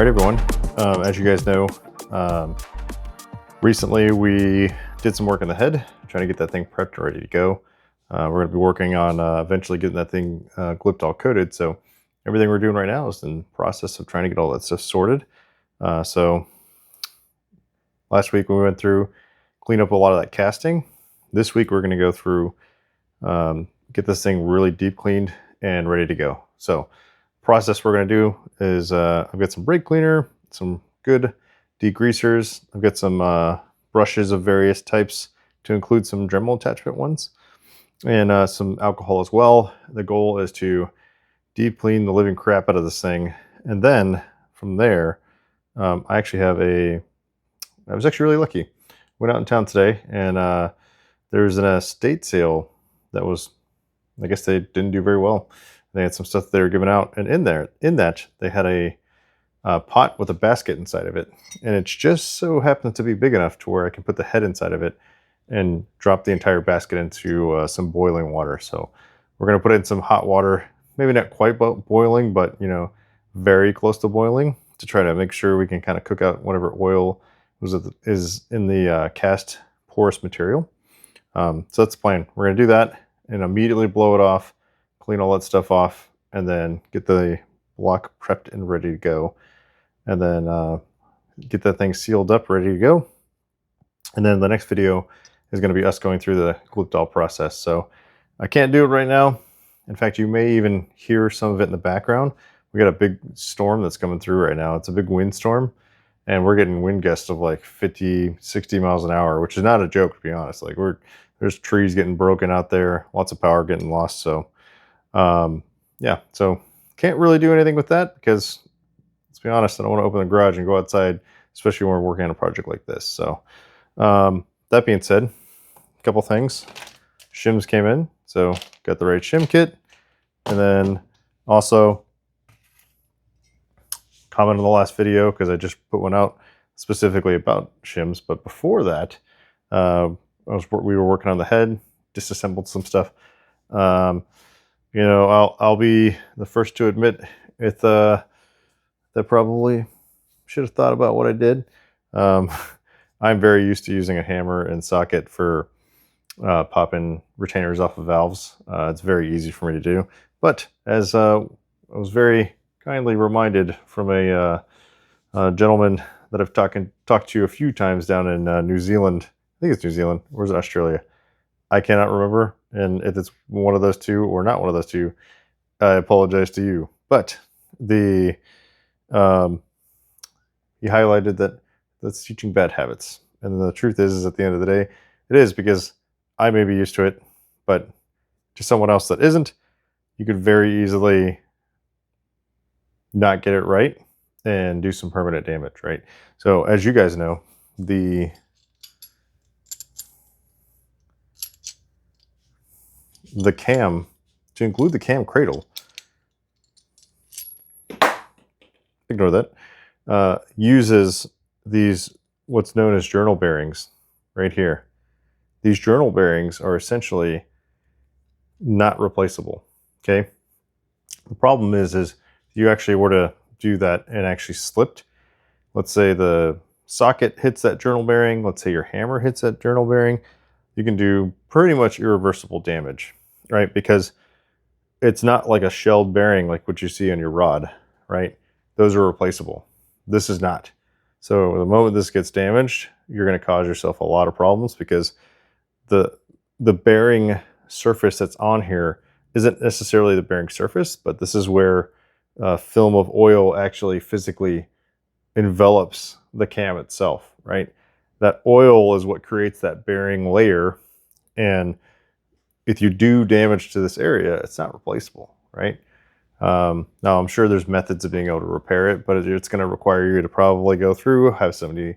right, everyone. As you guys know, recently we did some work on the head, trying to get that thing prepped and ready to go. We're going to be working on eventually getting that thing Glyptal coated. So everything we're doing right now is in the process of trying to get all that stuff sorted. So last week we went through, clean up a lot of that casting. This week we're going to go through, get this thing really deep cleaned and ready to go. So process we're going to do is I've got some brake cleaner, some good degreasers. I've got some brushes of various types to include some Dremel attachment ones, and some alcohol as well. The goal is to deep clean the living crap out of this thing, and then from there I actually have I was actually really lucky. Went out in town today, and there was an estate sale that was, I guess they didn't do very well. They had some stuff they were giving out, and in that they had a pot with a basket inside of it, and it just so happens to be big enough to where I can put the head inside of it and drop the entire basket into some boiling water. So we're going to put it in some hot water, maybe not quite boiling, but very close to boiling, to try to make sure we can kind of cook out whatever oil is in the cast porous material. So that's the plan. We're going to do that and immediately blow it off, clean all that stuff off, and then get the block prepped and ready to go. And then get that thing sealed up, ready to go. And then the next video is going to be us going through the Glyptal process. So I can't do it right now. In fact, you may even hear some of it in the background. We got a big storm that's coming through right now. It's a big windstorm, and we're getting wind gusts of like 50, 60 miles an hour, which is not a joke, to be honest. Like there's trees getting broken out there, lots of power getting lost. So yeah, so can't really do anything with that because, let's be honest, I don't want to open the garage and go outside, especially when we're working on a project like this. So that being said, a couple things. Shims came in, so got the right shim kit. And then also comment on the last video, because I just put one out specifically about shims. But before that, we were working on the head, disassembled some stuff. I'll be the first to admit that probably should have thought about what I did. I'm very used to using a hammer and socket for popping retainers off of valves. It's very easy for me to do. But as I was very kindly reminded from a gentleman that I've talked to a few times down in New Zealand. I think it's New Zealand. Or is it Australia? I cannot remember. And if it's one of those two or not one of those two, I apologize to you. But he highlighted that that's teaching bad habits. And the truth is at the end of the day, it is, because I may be used to it, but to someone else that isn't, you could very easily not get it right and do some permanent damage, right? So as you guys know, the cam, to include the cam cradle, ignore that, uses these what's known as journal bearings right here. These journal bearings are essentially not replaceable. Okay. The problem is if you actually were to do that and actually slipped, let's say the socket hits that journal bearing, let's say your hammer hits that journal bearing, you can do pretty much irreversible damage, right? Because it's not like a shelled bearing like what you see on your rod, right? Those are replaceable. This is not. So the moment this gets damaged, you're going to cause yourself a lot of problems, because the bearing surface that's on here isn't necessarily the bearing surface, but this is where a film of oil actually physically envelops the cam itself, right? That oil is what creates that bearing layer, and if you do damage to this area, it's not replaceable, right? Now I'm sure there's methods of being able to repair it, but it's going to require you to probably go through, have somebody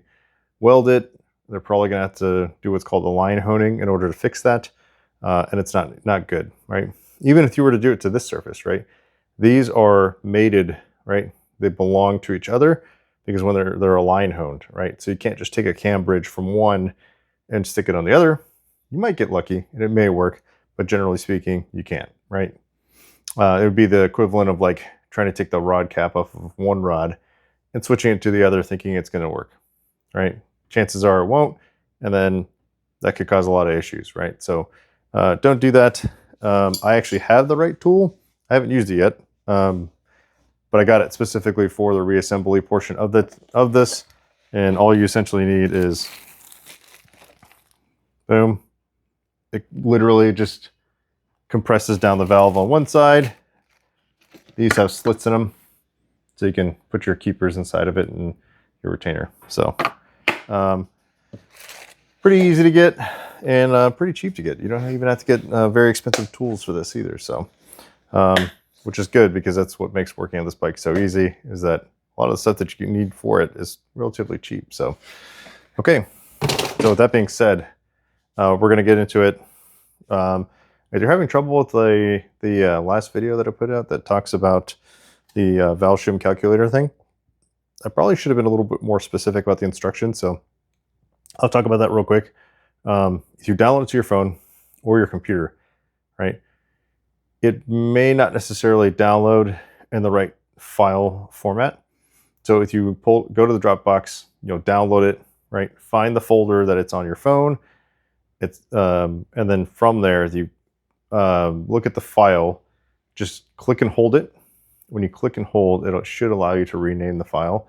weld it. They're probably going to have to do what's called a line honing in order to fix that. And it's not good, right? Even if you were to do it to this surface, right? These are mated, right? They belong to each other, because when they're a line honed, right? So you can't just take a cam bridge from one and stick it on the other. You might get lucky and it may work, but generally speaking, you can't, right? It would be the equivalent of like trying to take the rod cap off of one rod and switching it to the other thinking it's going to work, right? Chances are it won't, and then that could cause a lot of issues, right? So don't do that. I actually have the right tool. I haven't used it yet, but I got it specifically for the reassembly portion of this, and all you essentially need is boom. It literally just compresses down the valve on one side. These have slits in them, so you can put your keepers inside of it and your retainer. So pretty easy to get and pretty cheap to get. You don't even have to get very expensive tools for this either. So, which is good because that's what makes working on this bike so easy, is that a lot of the stuff that you need for it is relatively cheap. So, okay. So with that being said, we're going to get into it. If you're having trouble with the last video that I put out that talks about the valve shim calculator thing, I probably should have been a little bit more specific about the instructions. So I'll talk about that real quick. If you download it to your phone or your computer, right, it may not necessarily download in the right file format. So if you go to the Dropbox, download it, right, find the folder that it's on your phone. And then from there, you look at the file, just click and hold it. When you click and hold, it should allow you to rename the file.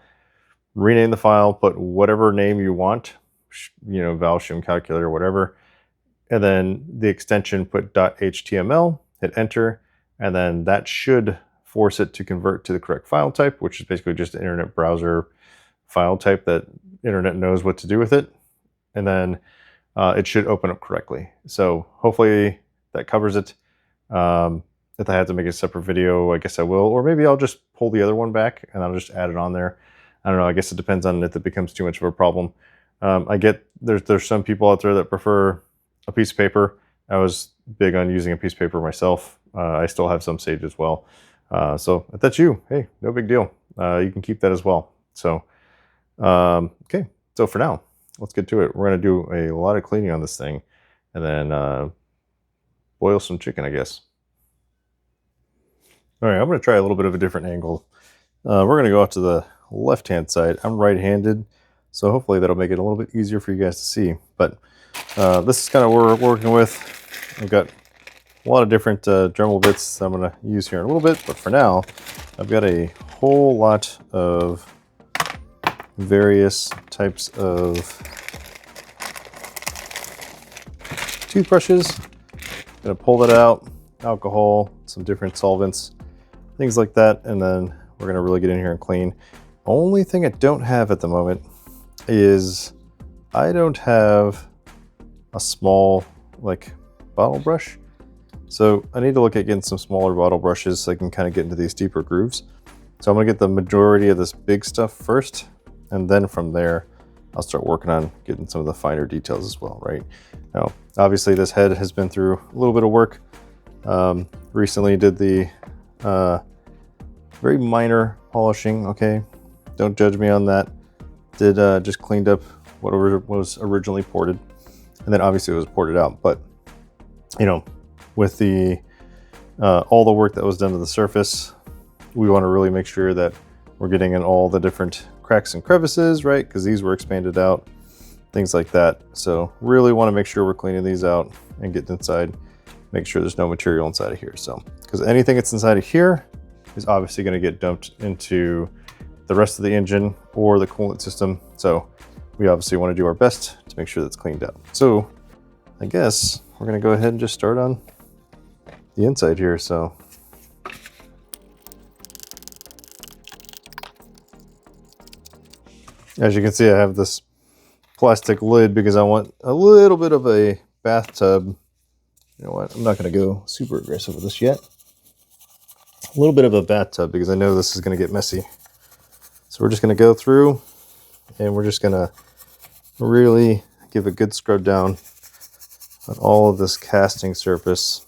Rename the file, put whatever name you want, valve shim calculator, whatever. And then the extension, put .html, hit enter, and then that should force it to convert to the correct file type, which is basically just an internet browser file type that internet knows what to do with it. And then it should open up correctly. So hopefully that covers it. If I have to make a separate video, I guess I will, or maybe I'll just pull the other one back and I'll just add it on there. I don't know. I guess it depends on if it becomes too much of a problem. I get there's some people out there that prefer a piece of paper. I was big on using a piece of paper myself. I still have some saved as well. So if that's you, hey, no big deal. You can keep that as well. So, okay. So for now, let's get to it. We're going to do a lot of cleaning on this thing and then boil some chicken, I guess. All right, I'm going to try a little bit of a different angle. We're going to go off to the left-hand side. I'm right-handed, so hopefully that'll make it a little bit easier for you guys to see. But this is kind of what we're working with. I've got a lot of different Dremel bits that I'm going to use here in a little bit, but for now, I've got a whole lot of various types of toothbrushes. I'm going to pull that out, alcohol, some different solvents, things like that, and then we're going to really get in here and clean. Only thing I don't have at the moment is I don't have a small bottle brush. So I need to look at getting some smaller bottle brushes so I can kind of get into these deeper grooves. So I'm going to get the majority of this big stuff first, and then from there I'll start working on getting some of the finer details as well, right? Now, obviously this head has been through a little bit of work. Recently did the very minor polishing, okay? Don't judge me on that. Did just cleaned up what was originally ported, and then obviously it was ported out. But with the all the work that was done to the surface, we want to really make sure that we're getting in all the different cracks and crevices, right? Because these were expanded out, things like that. So really want to make sure we're cleaning these out and getting inside, make sure there's no material inside of here. So because anything that's inside of here is obviously going to get dumped into the rest of the engine or the coolant system. So we obviously want to do our best to make sure that's cleaned out. So I guess we're going to go ahead and just start on the inside here. So as you can see, I have this plastic lid because I want a little bit of a bathtub. You know what? I'm not going to go super aggressive with this yet. A little bit of a bathtub because I know this is going to get messy. So we're just going to go through and we're just going to really give a good scrub down on all of this casting surface.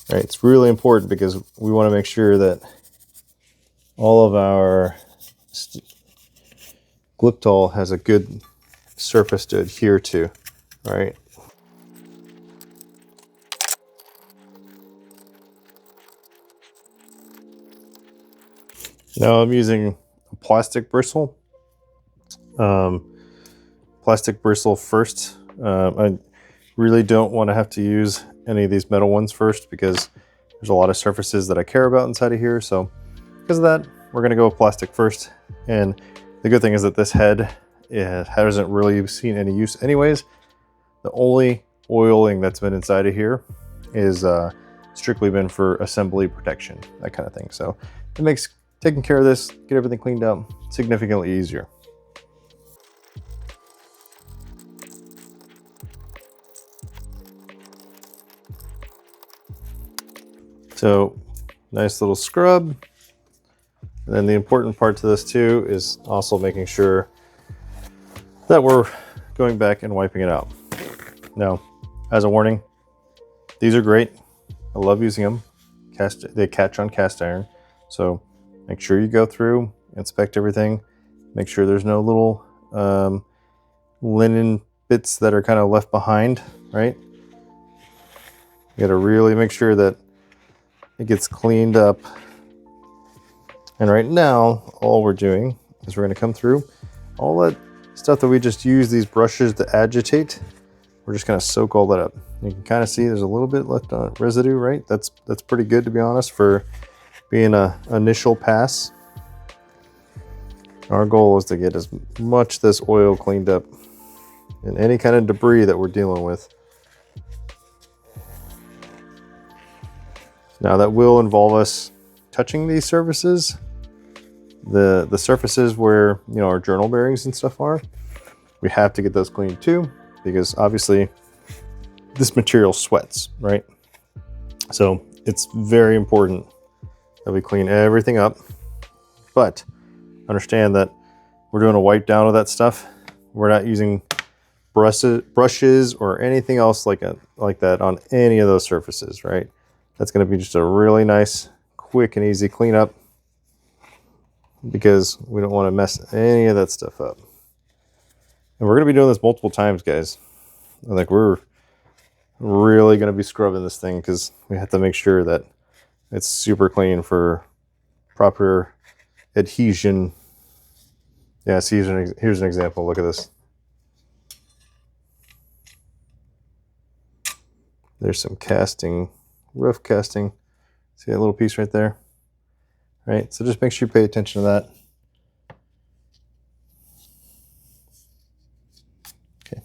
All right, it's really important because we want to make sure that all of our Glyptal has a good surface to adhere to, right? Now I'm using a plastic bristle. Plastic bristle first. I really don't want to have to use any of these metal ones first because there's a lot of surfaces that I care about inside of here. So because of that, we're going to go with plastic first. And the good thing is that this head, it hasn't really seen any use anyways. The only oiling that's been inside of here is strictly been for assembly protection, that kind of thing. So it makes taking care of this, get everything cleaned up, significantly easier. So nice little scrub. And then the important part to this too is also making sure that we're going back and wiping it out. Now, as a warning, these are great. I love using them. They catch on cast iron. So make sure you go through, inspect everything, make sure there's no little linen bits that are kind of left behind, right? You gotta really make sure that it gets cleaned up. And right now, all we're doing is we're gonna come through all that stuff that we just use these brushes to agitate. We're just gonna soak all that up. You can kind of see there's a little bit left on residue, right? That's pretty good, to be honest, for being an initial pass. Our goal is to get as much of this oil cleaned up and any kind of debris that we're dealing with. Now that will involve us touching these surfaces. The surfaces where, you know, our journal bearings and stuff are, we have to get those cleaned too, because obviously this material sweats, right? So it's very important that we clean everything up, but understand that we're doing a wipe down of that stuff. We're not using brushes or anything else like that on any of those surfaces, right? That's going to be just a really nice, quick and easy cleanup, because we don't want to mess any of that stuff up. And we're going to be doing this multiple times, guys. Like, we're really going to be scrubbing this thing because we have to make sure that it's super clean for proper adhesion. Yeah, see, here's an example. Look at this. There's some casting, rough casting. See that little piece right there? Right, so just make sure you pay attention to that. Okay,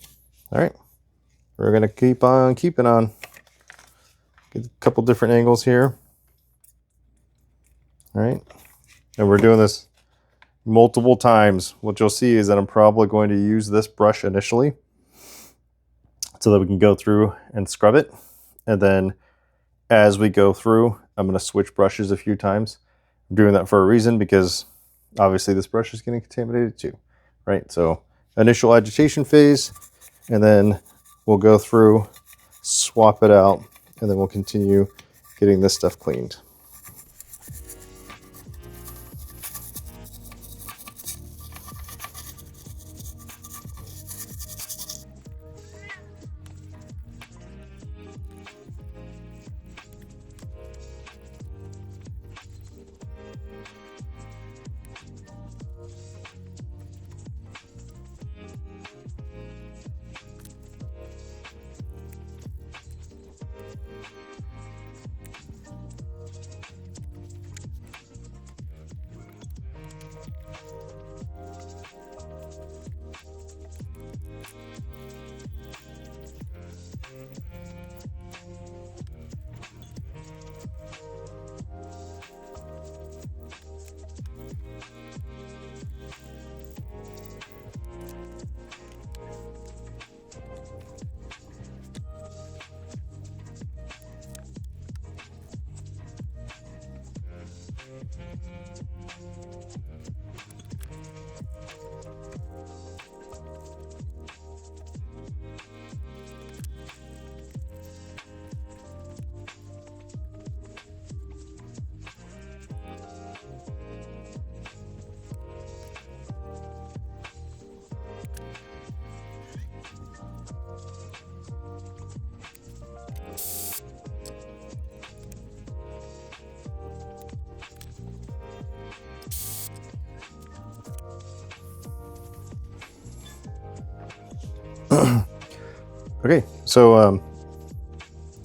all right. We're gonna keep on keeping on. Get a couple different angles here. All right, and we're doing this multiple times. What you'll see is that I'm probably going to use this brush initially so that we can go through and scrub it. And then as we go through, I'm gonna switch brushes a few times. I'm doing that for a reason, because obviously this brush is getting contaminated too, right? So initial agitation phase, and then we'll go through, swap it out, and then we'll continue getting this stuff cleaned. Okay, so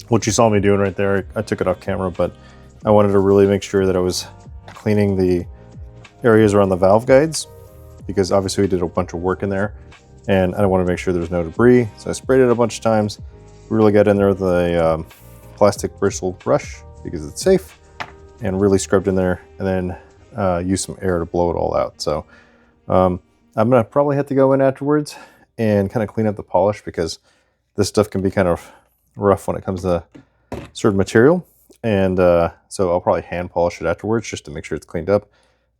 what you saw me doing right there, I took it off camera, but I wanted to really make sure that I was cleaning the areas around the valve guides, because obviously we did a bunch of work in there, and I want to make sure there's no debris. So I sprayed it a bunch of times, really got in there with a plastic bristle brush because it's safe, and really scrubbed in there, and then used some air to blow it all out. So I'm gonna probably have to go in afterwards and kind of clean up the polish, because this stuff can be kind of rough when it comes to certain material. And so I'll probably hand polish it afterwards just to make sure it's cleaned up,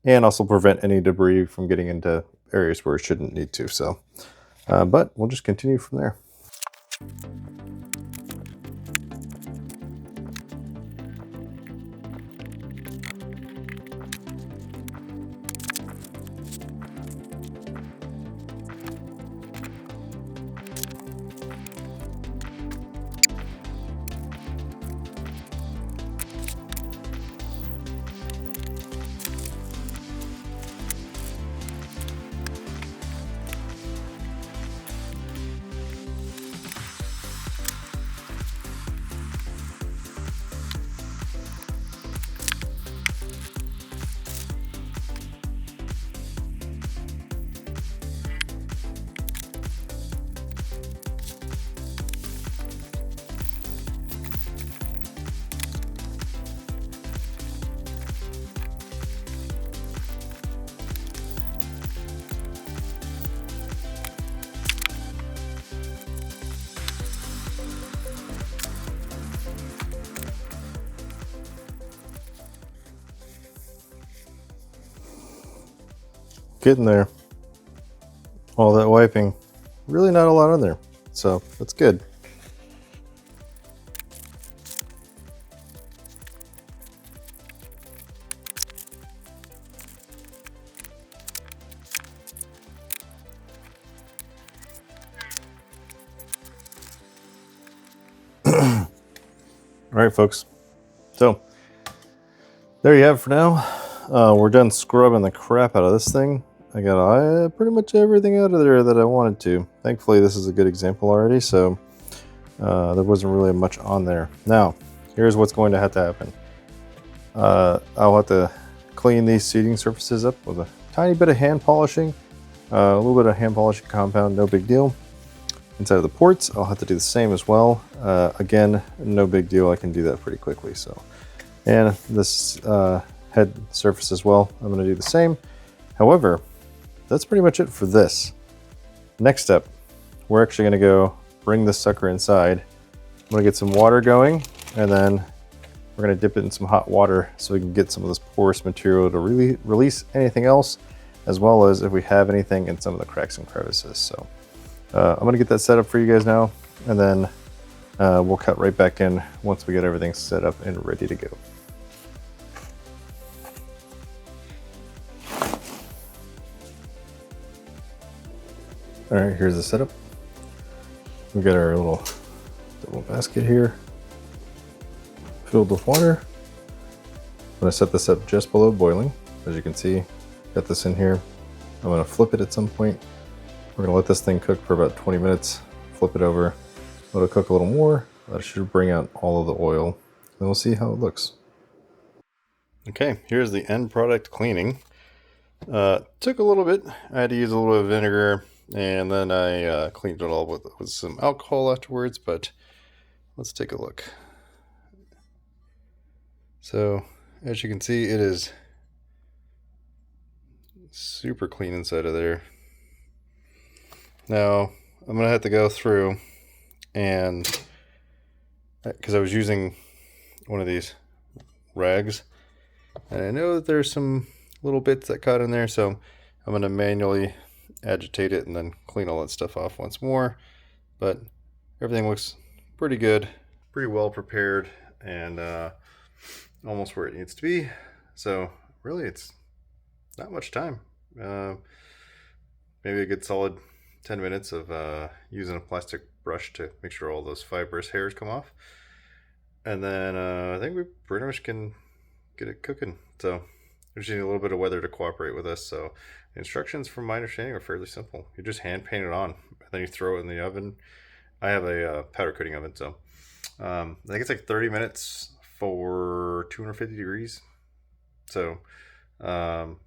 and also prevent any debris from getting into areas where it shouldn't need to. So, but we'll just continue from there. Getting there. All that wiping, really not a lot on there, so that's good. All right, folks. So there you have it for now. We're done scrubbing the crap out of this thing. I got pretty much everything out of there that I wanted to. Thankfully, this is a good example already, so there wasn't really much on there. Now, here's what's going to happen. I'll have to clean these seating surfaces up with a tiny bit of hand polishing, a little bit of hand polishing compound, no big deal. Inside of the ports, I'll have to do the same as well. Again, no big deal. I can do that pretty quickly. So, and this head surface as well, I'm going to do the same. However, that's pretty much it for this. Next step, we're actually going to go bring this sucker inside. I'm going to get some water going, and then we're going to dip it in some hot water so we can get some of this porous material to really release anything else, as well as if we have anything in some of the cracks and crevices. So I'm going to get that set up for you guys now, and then we'll cut right back in once we get everything set up and ready to go. All right, here's the setup. We've got our little basket here filled with water. I'm going to set this up just below boiling. As you can see, got this in here. I'm going to flip it at some point. We're going to let this thing cook for about 20 minutes, flip it over, let it cook a little more. That should bring out all of the oil. Then we'll see how it looks. Okay, here's the end product cleaning. Took a little bit. I had to use a little bit of vinegar, and then I cleaned it all with some alcohol afterwards, but let's take a look. So, as you can see, it is super clean inside of there. Now, I'm going to have to go through and, because I was using one of these rags, and I know that there's some little bits that got in there, so I'm going to manually agitate it and then clean all that stuff off once more. But everything looks pretty good, pretty well prepared, and almost where it needs to be. So really, it's not much time. Maybe a good solid 10 minutes of using a plastic brush to make sure all those fibrous hairs come off. And then I think we pretty much can get it cooking. So we just need a little bit of weather to cooperate with us. So the instructions, from my understanding, are fairly simple. You just hand paint it on, and then you throw it in the oven. I have a powder coating oven, so I think it's like 30 minutes for 250 degrees. So um,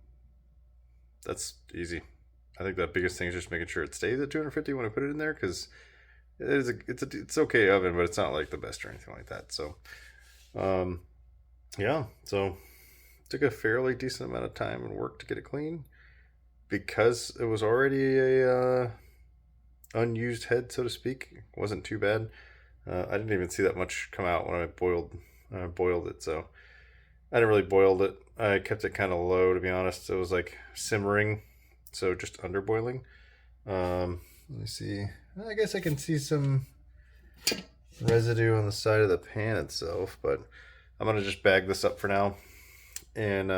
that's easy. I think the biggest thing is just making sure it stays at 250 when I put it in there, because it's okay oven, but it's not like the best or anything like that. So um, yeah, so it took a fairly decent amount of time and work to get it clean, because it was already a unused head, so to speak. It wasn't too bad. I didn't even see that much come out when I boiled it. So I didn't really boil it. I kept it kind of low, to be honest. It was like simmering, so just under boiling. Let me see. I guess I can see some residue on the side of the pan itself, but I'm gonna just bag this up for now and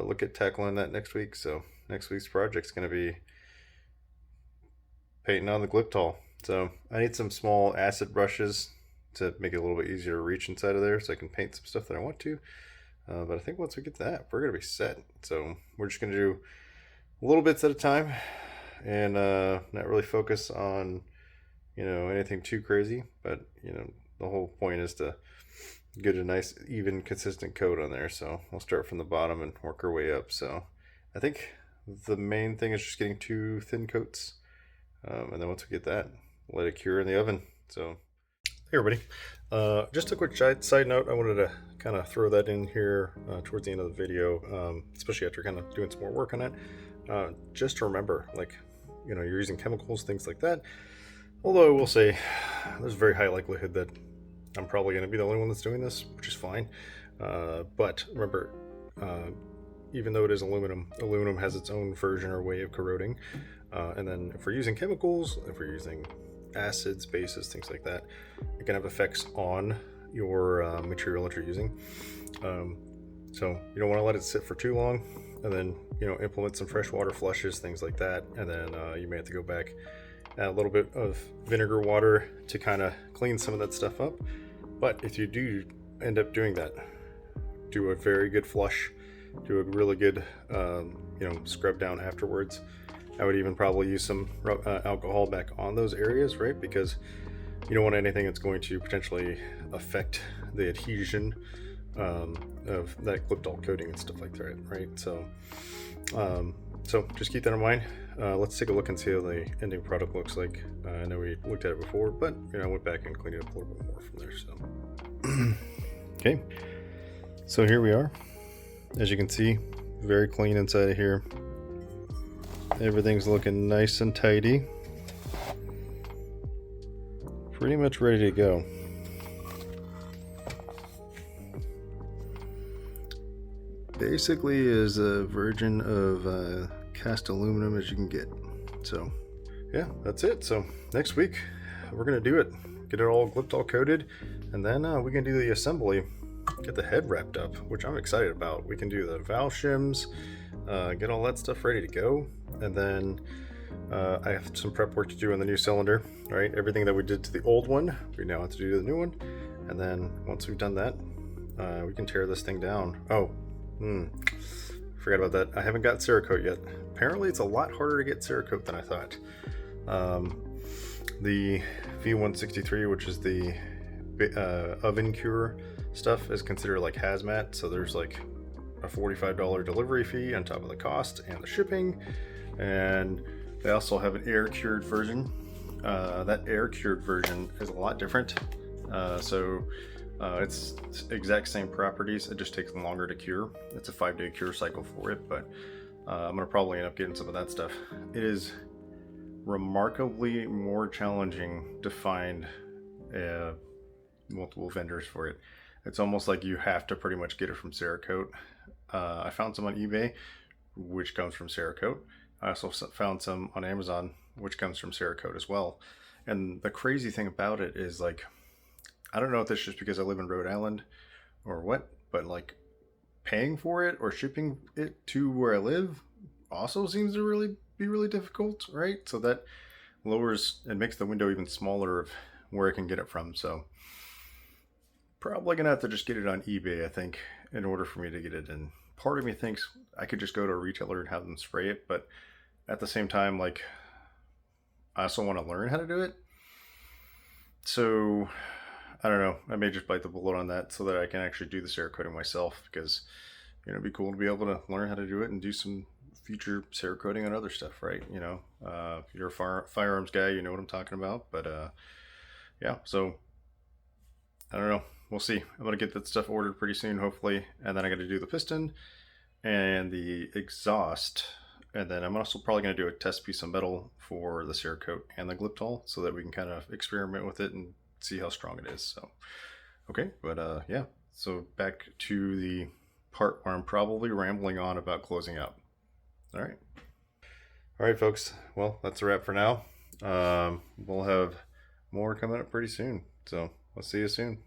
look at tackling that next week. So next week's project's gonna be painting on the Glyptal. So I need some small acid brushes to make it a little bit easier to reach inside of there, so I can paint some stuff that I want to. But I think once we get that, we're gonna be set. So we're just gonna do little bits at a time, and not really focus on, you know, anything too crazy. But you know, the whole point is to get a nice, even, consistent coat on there. So we'll start from the bottom and work our way up. So I think the main thing is just getting 2 thin coats, and then once we get that, let it cure in the oven. So hey everybody, just a quick side note. I wanted to kind of throw that in here towards the end of the video, especially after kind of doing some more work on it. Just to remember, like, you know, you're using chemicals, things like that. Although I will say there's a very high likelihood that I'm probably going to be the only one that's doing this, which is fine. But remember, even though it is aluminum has its own version or way of corroding. And then if we're using chemicals, if we're using acids, bases, things like that, it can have effects on your material that you're using. So you don't want to let it sit for too long, and then, you know, implement some fresh water flushes, things like that. And then you may have to go back, add a little bit of vinegar water to kind of clean some of that stuff up. But if you do end up doing that, do a very good flush, do a really good you know, scrub down afterwards. I would even probably use some alcohol back on those areas, right? Because you don't want anything that's going to potentially affect the adhesion of that Glyptal coating and stuff like that, right? So just keep that in mind. Let's take a look and see how the ending product looks like. I know we looked at it before, but you know, I went back and cleaned it up a little bit more from there. So okay, so here we are. As you can see, very clean inside of here. Everything's looking nice and tidy. Pretty much ready to go. Basically is a version of cast aluminum as you can get. So yeah, that's it. So next week we're gonna do it, get it all Glyptal coated, and then we can do the assembly, get the head wrapped up, which I'm excited about. We can do the valve shims, get all that stuff ready to go, and then I have some prep work to do on the new cylinder. Right, everything that we did to the old one, we now have to do to the new one. And then once we've done that, we can tear this thing down. Oh, forgot about that. I haven't got Cerakote yet. Apparently it's a lot harder to get Cerakote than I thought. The V163, which is the oven cure stuff, is considered like hazmat, so there's like a $45 delivery fee on top of the cost and the shipping. And they also have an air cured version. That air cured version is a lot different. It's exact same properties, it just takes longer to cure. It's a 5-day cure cycle for it, but I'm gonna probably end up getting some of that stuff. It is remarkably more challenging to find multiple vendors for it. It's almost like you have to pretty much get it from Cerakote. I found some on eBay, which comes from Cerakote. I also found some on Amazon, which comes from Cerakote as well. And the crazy thing about it is, like, I don't know if that's just because I live in Rhode Island or what, but like paying for it or shipping it to where I live also seems to be really difficult, right? So that lowers and makes the window even smaller of where I can get it from. So probably gonna have to just get it on eBay, I think, in order for me to get it in. Part of me thinks I could just go to a retailer and have them spray it, but at the same time, like, I also want to learn how to do it. So I don't know. I may just bite the bullet on that so that I can actually do the Cerakoting myself, because it'd be cool to be able to learn how to do it and do some future Cerakoting on other stuff, right? If you're a firearms guy, you know what I'm talking about. But yeah, so I don't know. We'll see. I'm gonna get that stuff ordered pretty soon, hopefully, and then I got to do the piston and the exhaust, and then I'm also probably going to do a test piece of metal for the Cerakote and the Glyptal so that we can kind of experiment with it and see how strong it is. So, okay, but yeah, so back to the part where I'm probably rambling on about closing out. All right, folks. Well, that's a wrap for now. We'll have more coming up pretty soon. So, I'll see you soon.